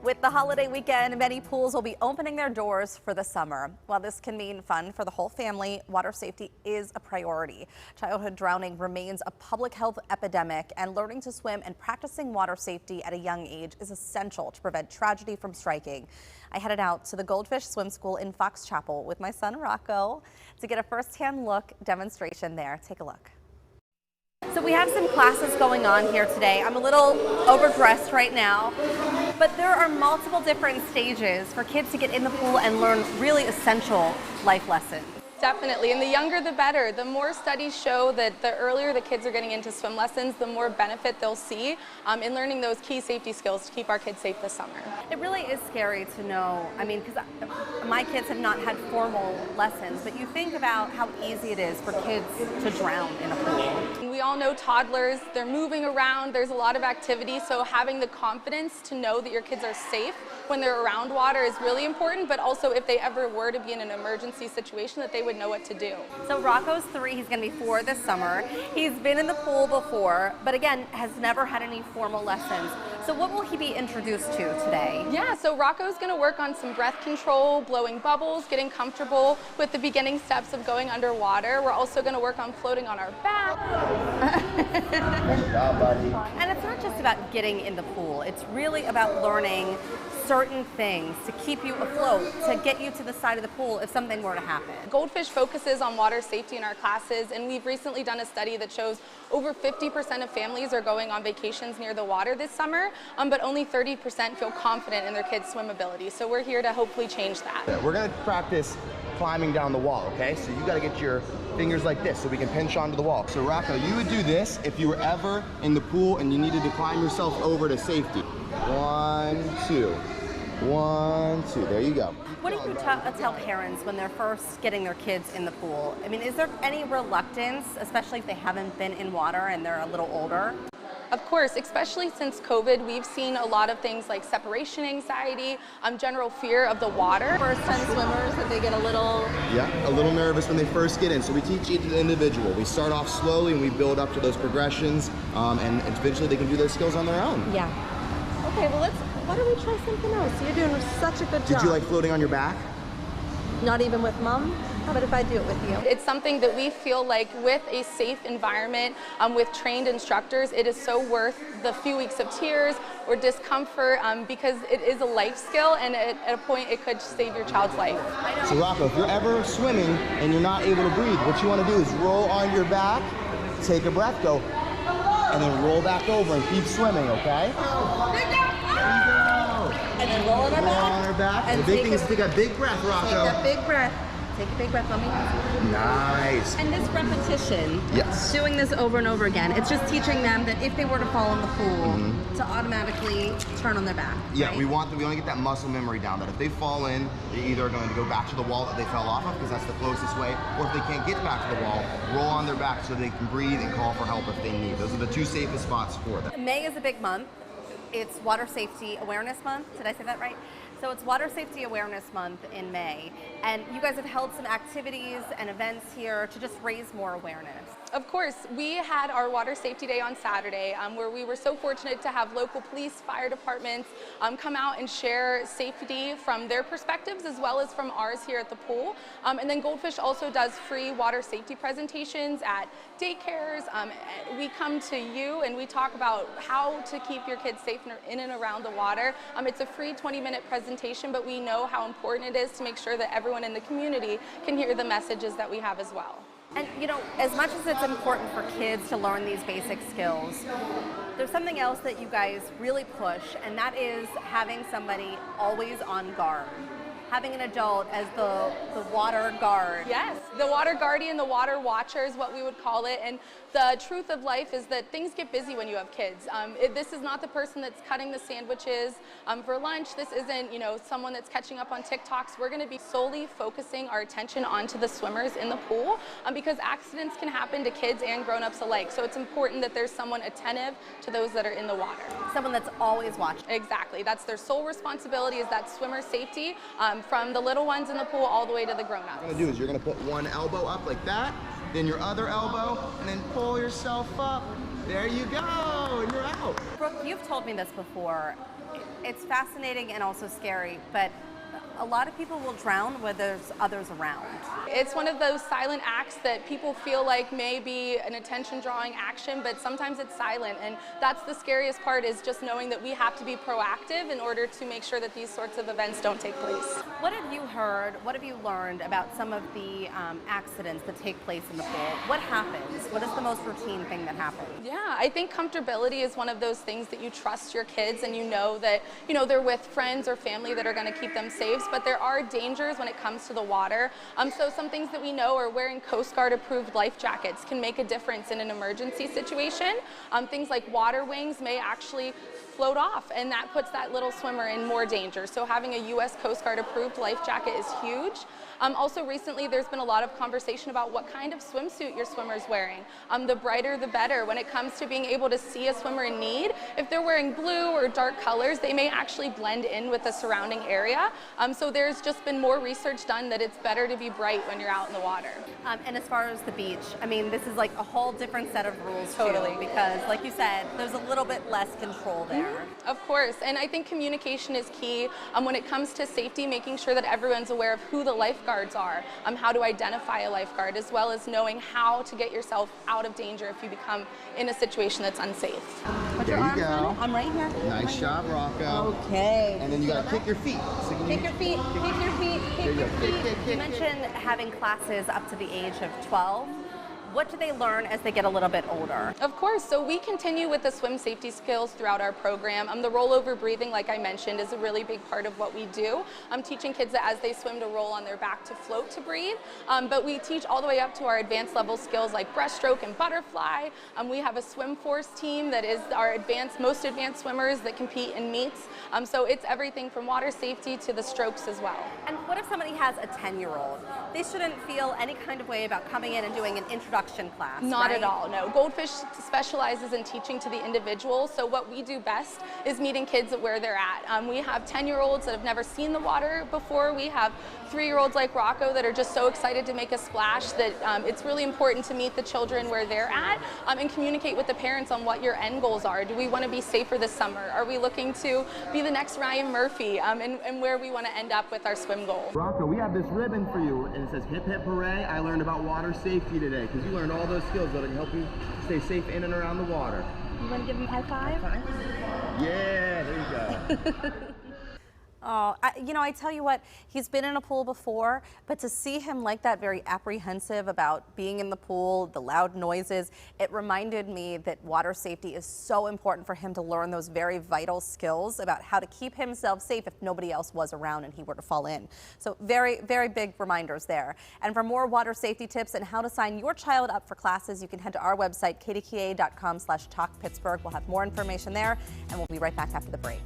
With the holiday weekend, many pools will be opening their doors for the summer. While this can mean fun for the whole family, water safety is a priority. Childhood drowning remains a public health epidemic, and learning to swim and practicing water safety at a young age is essential to prevent tragedy from striking. I headed out to the Goldfish Swim School in Fox Chapel with my son Rocco to get a first-hand look demonstration there. Take a look. So we have some classes going on here today. I'm a little overdressed right now, but there are multiple different stages for kids to get in the pool and learn really essential life lessons. Definitely, and the younger the better. The more studies show that the earlier the kids are getting into swim lessons, the more benefit they'll see in learning those key safety skills to keep our kids safe this summer. It really is scary to know, because my kids have not had formal lessons, but you think about how easy it is for kids to drown in a pool. We all know toddlers, they're moving around, there's a lot of activity, so having the confidence to know that your kids are safe when they're around water is really important, but also if they ever were to be in an emergency situation, that they would know what to do. So Rocco's 3, he's going to be 4 this summer. He's been in the pool before, but again, has never had any formal lessons. So what will he be introduced to today? Yeah, so Rocco's going to work on some breath control, blowing bubbles, getting comfortable with the beginning steps of going underwater. We're also going to work on floating on our back. And it's not just about getting in the pool. It's really about learning certain things to keep you afloat, to get you to the side of the pool if something were to happen. Goldfish focuses on water safety in our classes, and we've recently done a study that shows over 50% of families are going on vacations near the water this summer, but only 30% feel confident in their kids' swim ability. So we're here to hopefully change that. We're going to practice climbing down the wall, okay? So you got to get your fingers like this so we can pinch onto the wall. So Rocco, you would do this if you were ever in the pool and you needed to climb yourself over to safety. 1, 2. 1, 2. There you go. What do you tell parents when they're first getting their kids in the pool? Is there any reluctance, especially if they haven't been in water and they're a little older? Of course, especially since COVID, we've seen a lot of things like separation anxiety, general fear of the water. First-time swimmers, that they get a little nervous when they first get in. So we teach each individual. We start off slowly and we build up to those progressions, and eventually they can do those skills on their own. Yeah. Okay, well why don't we try something else? You're doing such a good job. Did you like floating on your back? Not even with Mom? How about if I do it with you? It's something that we feel like with a safe environment, with trained instructors, it is so worth the few weeks of tears or discomfort because it is a life skill, and at a point it could save your child's life. So Rocco, if you're ever swimming and you're not able to breathe, what you want to do is roll on your back, take a breath, go, and then roll back over and keep swimming, okay? And then roll on our back. And the big thing is to take a big breath, Rocco. Take a big breath. Take a big breath, Mommy. Nice. And this repetition, doing this over and over again, it's just teaching them that if they were to fall in the pool, to automatically turn on their back. Yeah, right? we want to get that muscle memory down, that if they fall in, they either are going to go back to the wall that they fell off of, because that's the closest way, or if they can't get back to the wall, roll on their back so they can breathe and call for help if they need. Those are the 2 safest spots for them. May is a big month. It's Water Safety Awareness Month. Did I say that right? So it's Water Safety Awareness Month in May, and you guys have held some activities and events here to just raise more awareness. Of course, we had our Water Safety Day on Saturday, where we were so fortunate to have local police, fire departments come out and share safety from their perspectives as well as from ours here at the pool. And then Goldfish also does free water safety presentations at daycares. We come to you and we talk about how to keep your kids safe in and around the water. It's a free 20-minute presentation, but we know how important it is to make sure that everyone in the community can hear the messages that we have as well. And as much as it's important for kids to learn these basic skills, there's something else that you guys really push, and that is having somebody always on guard. Having an adult as the water guard. Yes, the water guardian, the water watcher is what we would call it. And the truth of life is that things get busy when you have kids. This is not the person that's cutting the sandwiches for lunch. This isn't, someone that's catching up on TikToks. We're going to be solely focusing our attention onto the swimmers in the pool because accidents can happen to kids and grown-ups alike. So it's important that there's someone attentive to those that are in the water. Someone that's always watching. Exactly. That's their sole responsibility, is that swimmer safety. From the little ones in the pool all the way to the grown-ups. What you're going to do is you're going to put one elbow up like that, then your other elbow, and then pull yourself up. There you go, and you're out. Brooke, you've told me this before. It's fascinating and also scary, but a lot of people will drown where there's others around. It's one of those silent acts that people feel like may be an attention-drawing action, but sometimes it's silent, and that's the scariest part, is just knowing that we have to be proactive in order to make sure that these sorts of events don't take place. What have you heard, what have you learned about some of the accidents that take place in the pool? What happens? What is the most routine thing that happens? Yeah, I think comfortability is one of those things that you trust your kids, and you know that they're with friends or family that are going to keep them safe, but there are dangers when it comes to the water. So some things that we know are wearing Coast Guard approved life jackets can make a difference in an emergency situation. Things like water wings may actually float off, and that puts that little swimmer in more danger. So having a U.S. Coast Guard approved life jacket is huge. Also recently there's been a lot of conversation about what kind of swimsuit your swimmer's wearing. The brighter the better when it comes to being able to see a swimmer in need. If they're wearing blue or dark colors, they may actually blend in with the surrounding area. So there's just been more research done that it's better to be bright when you're out in the water. And as far as the beach, I mean, this is like a whole different set of rules Totally. too, because like you said, there's a little bit less control there. Of course, and I think communication is key when it comes to safety, making sure that everyone's aware of who the lifeguards are, how to identify a lifeguard, as well as knowing how to get yourself out of danger if you become in a situation that's unsafe. Put There your you arms go. on. I'm right here. Nice shot, Rocco. Okay. And then you gotta kick your feet. So you Kick your feet, kick your feet, There kick you your go. Kick, feet. kick, You kick, mentioned having classes up to the age of 12. What do they learn as they get a little bit older? Of course, so we continue with the swim safety skills throughout our program. The rollover breathing, like I mentioned, is a really big part of what we do. I'm teaching kids that as they swim to roll on their back to float to breathe, but we teach all the way up to our advanced level skills like breaststroke and butterfly. We have a swim force team that is our most advanced swimmers that compete in meets. So it's everything from water safety to the strokes as well. And what if somebody has a 10-year-old? They shouldn't feel any kind of way about coming in and doing an introduction class, Not right? at all, no. Goldfish specializes in teaching to the individual, so what we do best is meeting kids at where they're at. We have 10-year-olds that have never seen the water before. We have 3-year-olds like Rocco that are just so excited to make a splash that it's really important to meet the children where they're at and communicate with the parents on what your end goals are. Do we want to be safer this summer? Are we looking to be the next Ryan Murphy, and where we want to end up with our swim goal? Rocco, we have this ribbon for you, and it says hip hip hooray, I learned about water safety today, because you learned all those skills that can help you stay safe in and around the water. You want to give him a high five? Yeah, there you go. Oh, I tell you what, he's been in a pool before, but to see him like that, very apprehensive about being in the pool, the loud noises, it reminded me that water safety is so important for him to learn those very vital skills about how to keep himself safe if nobody else was around and he were to fall in. So very, very big reminders there. And for more water safety tips and how to sign your child up for classes, you can head to our website, kdka.com/talkpittsburgh. We'll have more information there, and we'll be right back after the break.